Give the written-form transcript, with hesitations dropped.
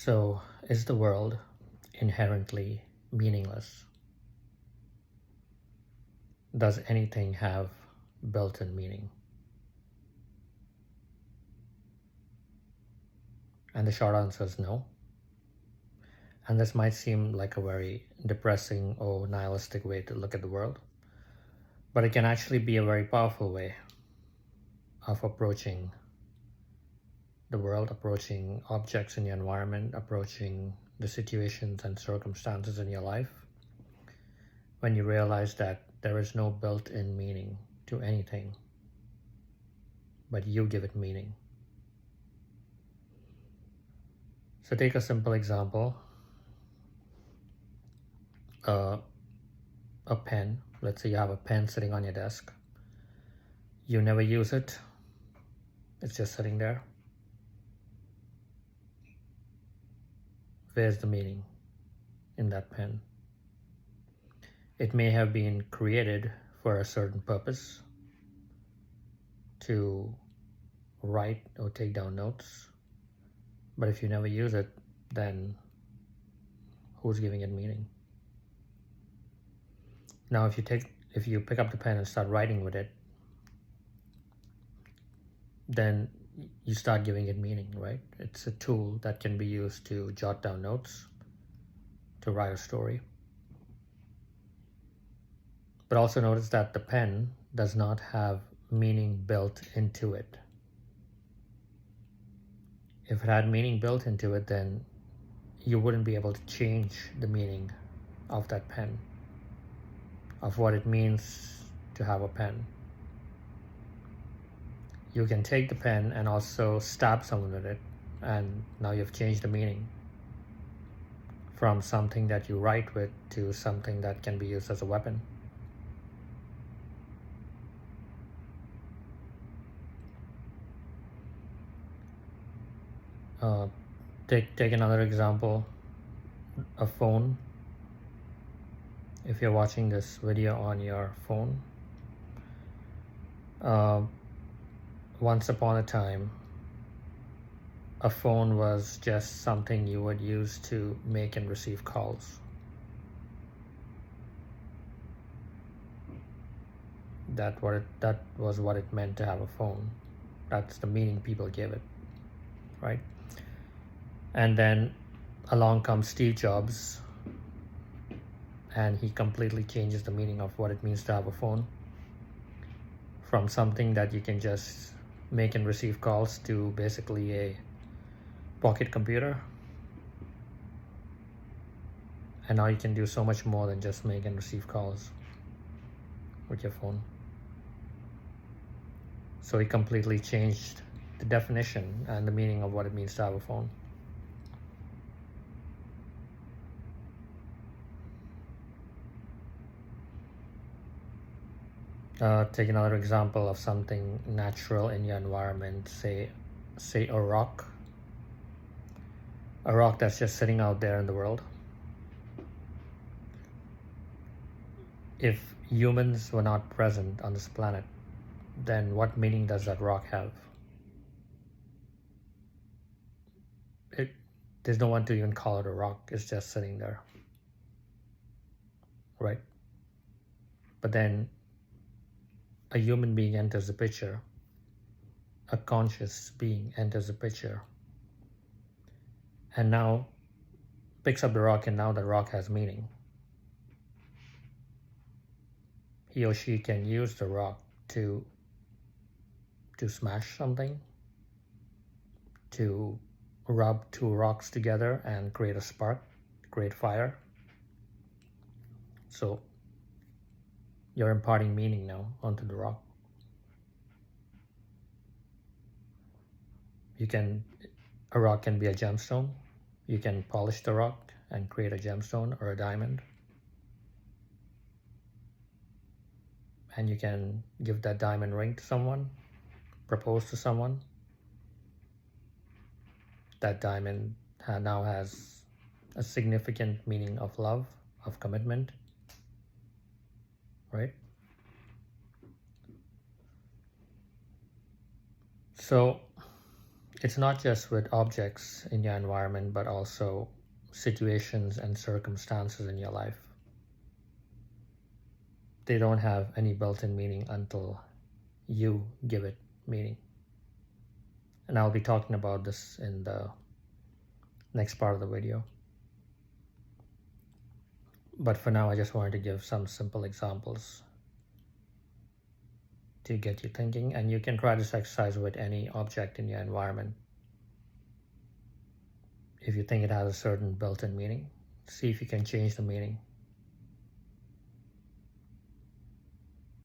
So, is the world inherently meaningless? Does anything have built-in meaning? And the short answer is no. And this might seem like a very depressing or nihilistic way to look at the world, but it can actually be a very powerful way of approaching the world, approaching objects in your environment, approaching the situations and circumstances in your life, when you realize that there is no built-in meaning to anything, but you give it meaning. So take a simple example, a pen. Let's say you have a pen sitting on your desk. You never use it. It's just sitting there. Where's the meaning in that pen? It may have been created for a certain purpose, to write or take down notes. But if you never use it, then who's giving it meaning? Now, if you pick up the pen and start writing with it, then you start giving it meaning, right? It's a tool that can be used to jot down notes, to write a story. But also notice that the pen does not have meaning built into it. If it had meaning built into it, then you wouldn't be able to change the meaning of that pen, of what it means to have a pen. You can take the pen and also stab someone with it, and now you've changed the meaning from something that you write with to something that can be used as a weapon. Take another example, a phone. If you're watching this video on your phone, once upon a time, a phone was just something you would use to make and receive calls. That was what it meant to have a phone. That's the meaning people gave it, right? And then along comes Steve Jobs, and he completely changes the meaning of what it means to have a phone, from something that you can just make and receive calls to basically a pocket computer. And now you can do so much more than just make and receive calls with your phone. So he completely changed the definition and the meaning of what it means to have a phone. Take another example of something natural in your environment, say a rock. A rock that's just sitting out there in the world. If humans were not present on this planet, then what meaning does that rock have? There's no one to even call it a rock. It's just sitting there, right? But then a human being enters the picture. A conscious being enters the picture, and now picks up the rock, and now the rock has meaning. He or she can use the rock to smash something, to rub two rocks together and create a spark, create fire. So you're imparting meaning now onto the rock. A rock can be a gemstone. You can polish the rock and create a gemstone or a diamond. And you can give that diamond ring to someone, propose to someone. That diamond now has a significant meaning of love, of commitment, right? So It's not just with objects in your environment, but also situations and circumstances in your life. They don't have any built-in meaning until you give it meaning. And I'll be talking about this in the next part of the video. But for now, I just wanted to give some simple examples to get you thinking, and you can try this exercise with any object in your environment. If you think it has a certain built-in meaning, see if you can change the meaning